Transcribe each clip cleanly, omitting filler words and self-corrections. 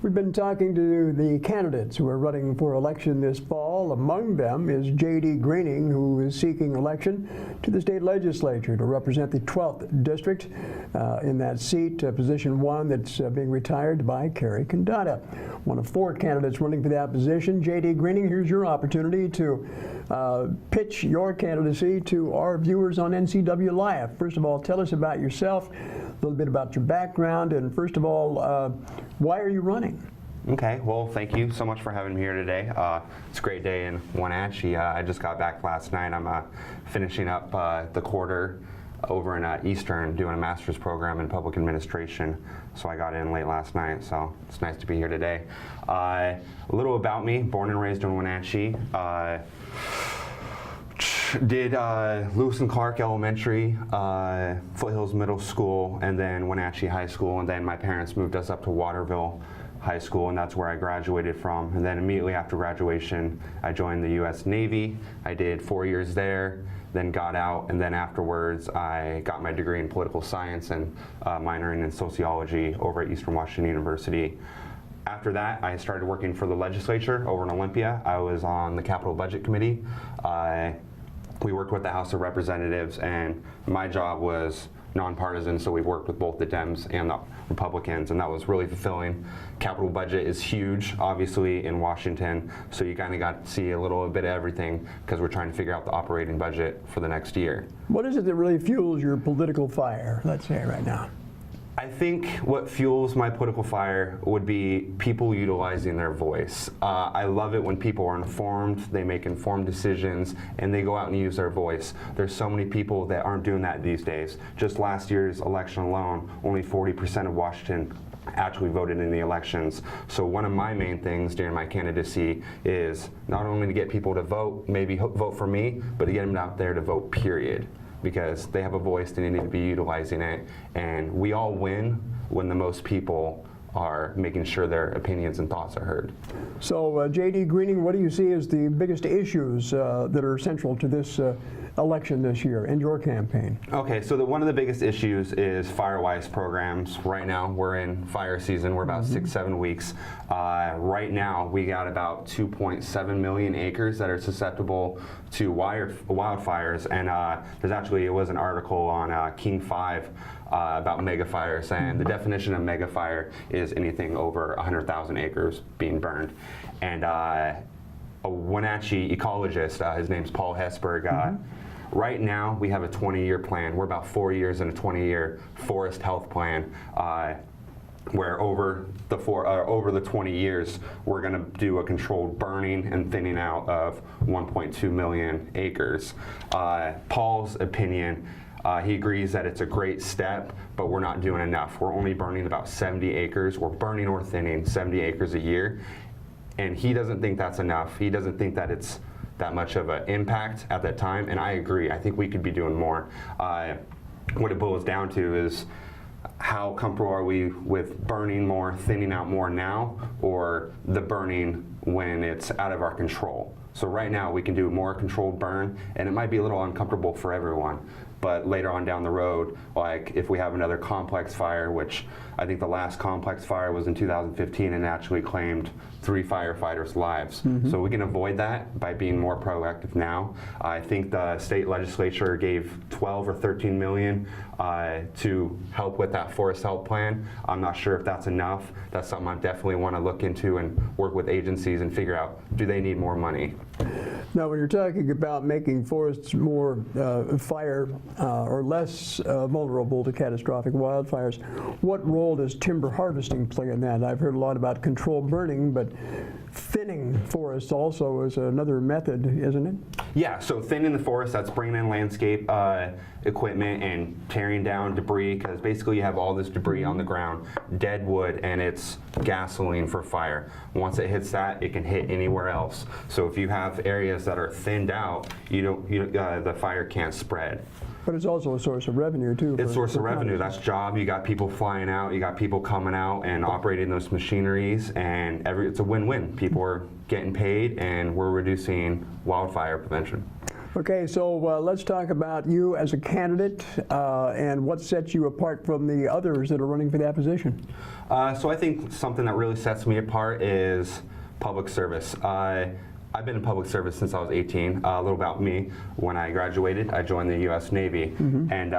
We've been talking to the candidates who are running for election this fall. Among them is J.D. Greening, who is seeking election to the state legislature to represent the 12th district in that seat, position 1 that's being retired by Carrie Condata. One of 4 candidates running for that position. J.D. Greening, here's your opportunity to pitch your candidacy to our viewers on NCWLIFE. First of all, tell us about yourself, a little bit about your background, and first of all, why are you running? Okay, well, thank you so much for having me here today. It's a great day in Wenatchee. I just got back last night. I'm finishing up the quarter over in Eastern, doing a master's program in public administration. So I got in late last night, so it's nice to be here today. A little about me: born and raised in Wenatchee. Did Lewis and Clark Elementary, Foothills Middle School, and then Wenatchee High School, and then my parents moved us up to Waterville High School, and that's where I graduated from. And then immediately after graduation, I joined the U.S. Navy. I did 4 years there, then got out, and then afterwards I got my degree in political science and minoring in sociology over at Eastern Washington University. After that, I started working for the legislature over in Olympia. I was on the Capital Budget Committee. We worked with the House of Representatives, and my job was nonpartisan, so we worked with both the Dems and the Republicans, and that was really fulfilling. Capital budget is huge, obviously, in Washington, so you kind of got to see a little bit of everything because we're trying to figure out the operating budget for the next year. What is it that really fuels your political fire, let's say, right now? I think what fuels my political fire would be people utilizing their voice. I love it when people are informed, they make informed decisions, and they go out and use their voice. There's so many people that aren't doing that these days. Just last year's election alone, only 40% of Washington actually voted in the elections. So one of my main things during my candidacy is not only to get people to vote, maybe vote for me, but to get them out there to vote, period. Because they have a voice and they need to be utilizing it. And we all win when the most people are making sure their opinions and thoughts are heard. So J.D. Greening, what do you see as the biggest issues that are central to this election this year and your campaign? Okay, so one of the biggest issues is Firewise programs. Right now we're in fire season. We're about 6-7 weeks. Right now we got about 2.7 million acres that are susceptible to wildfires, and there was an article on King 5 about mega fires, and the definition of mega fire is anything over 100,000 acres being burned. And a Wenatchee ecologist, his name's Paul Hesburgh. Right now, we have a 20-year plan. We're about 4 years in a 20-year forest health plan, where over the 20 years, we're going to do a controlled burning and thinning out of 1.2 million acres. Paul's opinion, he agrees that it's a great step, but we're not doing enough. We're only burning about 70 acres. We're burning or thinning 70 acres a year, and he doesn't think that's enough. He doesn't think that it's that much of an impact at that time, and I agree. I think we could be doing more. What it boils down to is how comfortable are we with burning more, thinning out more now, or the burning when it's out of our control? So right now we can do more controlled burn, and it might be a little uncomfortable for everyone. But later on down the road, like if we have another complex fire, which I think the last complex fire was in 2015 and actually claimed 3 firefighters' lives. So we can avoid that by being more proactive now. I think the state legislature gave 12 or 13 million to help with that forest health plan. I'm not sure if that's enough. That's something I definitely want to look into and work with agencies and figure out, do they need more money? Now, when you're talking about making forests more fire or less vulnerable to catastrophic wildfires, what role does timber harvesting play in that? I've heard a lot about controlled burning, but thinning forests also is another method, isn't it? Yeah, so thinning the forest, that's bringing in landscape equipment and tearing down debris, because basically you have all this debris on the ground, dead wood, and it's gasoline for fire. Once it hits that, it can hit anywhere else. So if you have areas that are thinned out, the fire can't spread. But it's also a source of revenue, too. It's a source of revenue. That's job. You got people flying out. You got people coming out and operating those machineries, and it's a win-win. People are getting paid, and we're reducing wildfire prevention. Okay, so let's talk about you as a candidate and what sets you apart from the others that are running for that position. So I think something that really sets me apart is public service. I've been in public service since I was 18. A little about me: when I graduated, I joined the U.S. Navy, and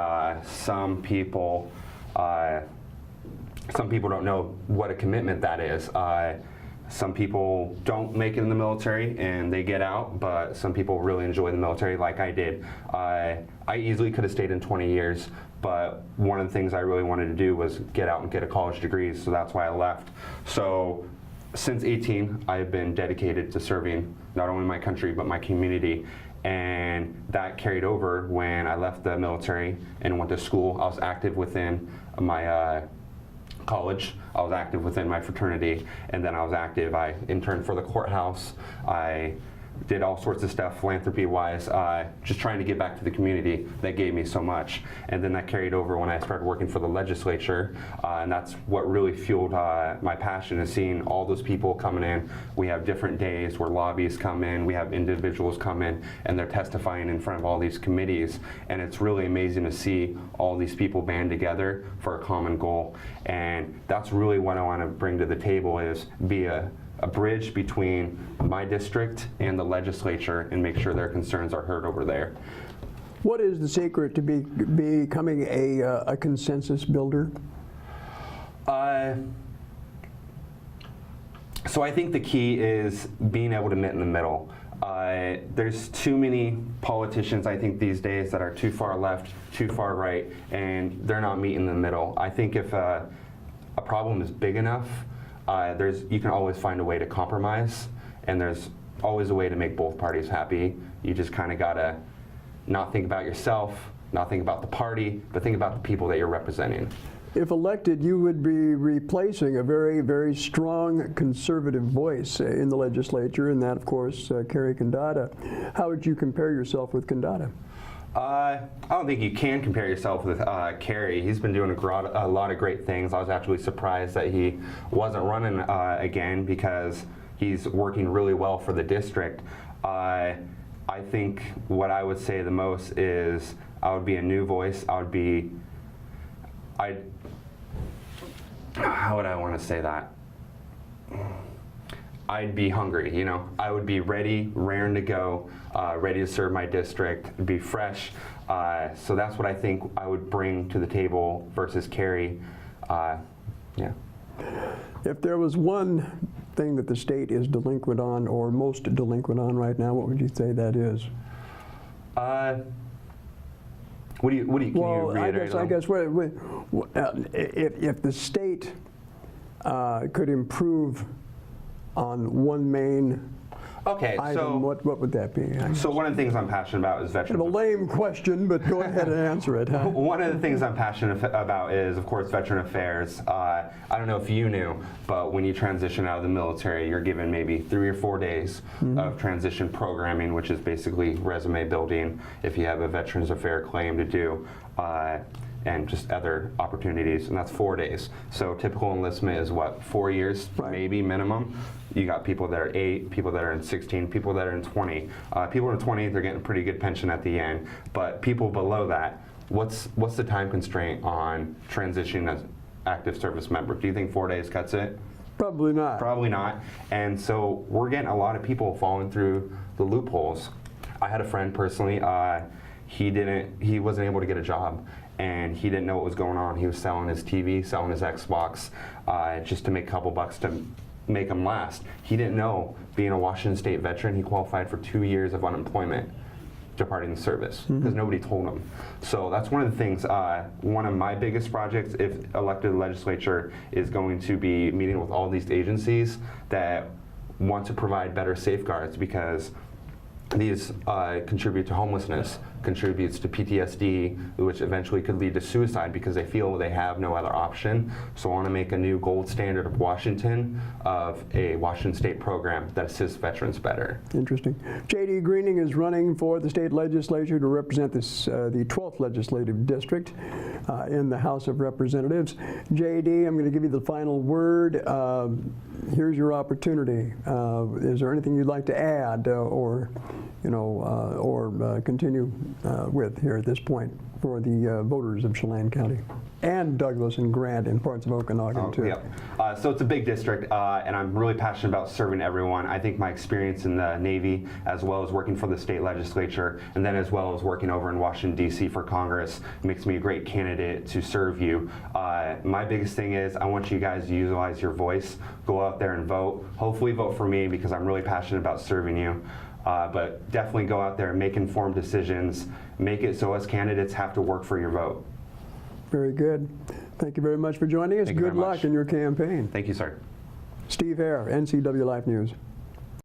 some people don't know what a commitment that is. Some people don't make it in the military and they get out, but some people really enjoy the military like I did. I easily could have stayed in 20 years, but one of the things I really wanted to do was get out and get a college degree, so that's why I left. So since 18, I've been dedicated to serving not only my country, but my community. And that carried over when I left the military and went to school. I was active within my college. I was active within my fraternity, and then I interned for the courthouse. I did all sorts of stuff philanthropy-wise, just trying to give back to the community that gave me so much. And then that carried over when I started working for the legislature, and that's what really fueled my passion, is seeing all those people coming in. We have different days where lobbyists come in, we have individuals come in, and they're testifying in front of all these committees, and it's really amazing to see all these people band together for a common goal. And that's really what I want to bring to the table, is be a bridge between my district and the legislature and make sure their concerns are heard over there. What is the secret to becoming a consensus builder? So I think the key is being able to meet in the middle. There's too many politicians, I think, these days that are too far left, too far right, and they're not meeting in the middle. I think if a problem is big enough, you can always find a way to compromise, and there's always a way to make both parties happy. You just kind of gotta not think about yourself, not think about the party, but think about the people that you're representing. If elected, you would be replacing a very, very strong conservative voice in the legislature, and that, of course, Kerry Condata. How would you compare yourself with Condata? I don't think you can compare yourself with Kerry. He's been doing a lot of great things. I was actually surprised that he wasn't running again, because he's working really well for the district. I think what I would say the most is I would be a new voice. How would I want to say that? I'd be hungry, you know. I would be ready, raring to go, ready to serve my district, be fresh. So that's what I think I would bring to the table versus Kerry. Yeah. If there was one thing that the state is delinquent on, or most delinquent on right now, what would you say that is? Can you reiterate? I guess if the state could improve on one main item, what would that be? So one of the things I'm passionate about is veterans. Kind of a lame question, but go ahead and answer it. Huh? One of the things I'm passionate about is, of course, veteran affairs. I don't know if you knew, but when you transition out of the military, you're given maybe 3 or 4 days of transition programming, which is basically resume building if you have a veterans affair claim to do, and just other opportunities, and that's 4 days. So typical enlistment is what, 4 years, maybe minimum. You got people that are 8, people that are in 16, people that are in 20. People in 20, they're getting a pretty good pension at the end, but people below that, what's the time constraint on transitioning as active service member? Do you think 4 days cuts it? Probably not. Probably not. And so we're getting a lot of people falling through the loopholes. I had a friend personally, he wasn't able to get a job, and he didn't know what was going on. He was selling his TV, selling his Xbox, just to make a couple bucks to make him last. He didn't know, being a Washington State veteran, he qualified for 2 years of unemployment departing the service, because nobody told him. So that's one of the things, one of my biggest projects, if elected to the legislature, is going to be meeting with all these agencies that want to provide better safeguards, because these contribute to homelessness, contributes to PTSD, which eventually could lead to suicide because they feel they have no other option. So I want to make a new gold standard of Washington, of a Washington State program that assists veterans better. Interesting. J.D. Greening is running for the state legislature to represent this, the 12th legislative district in the House of Representatives. J.D., I'm going to give you the final word. Here's your opportunity. Is there anything you'd like to add or continue with here at this point for the voters of Chelan County and Douglas and Grant and parts of Okanagan too? Yep. So it's a big district, and I'm really passionate about serving everyone. I think my experience in the Navy, as well as working for the state legislature, and then as well as working over in Washington, D.C. for Congress, makes me a great candidate to serve you. My biggest thing is I want you guys to utilize your voice. Go out there and vote. Hopefully vote for me because I'm really passionate about serving you. But definitely go out there and make informed decisions. Make it so us candidates have to work for your vote. Very good. Thank you very much for joining us. Thank you Good very luck much. in your campaign. Thank you, sir. Steve Hare, NCWLIFE News.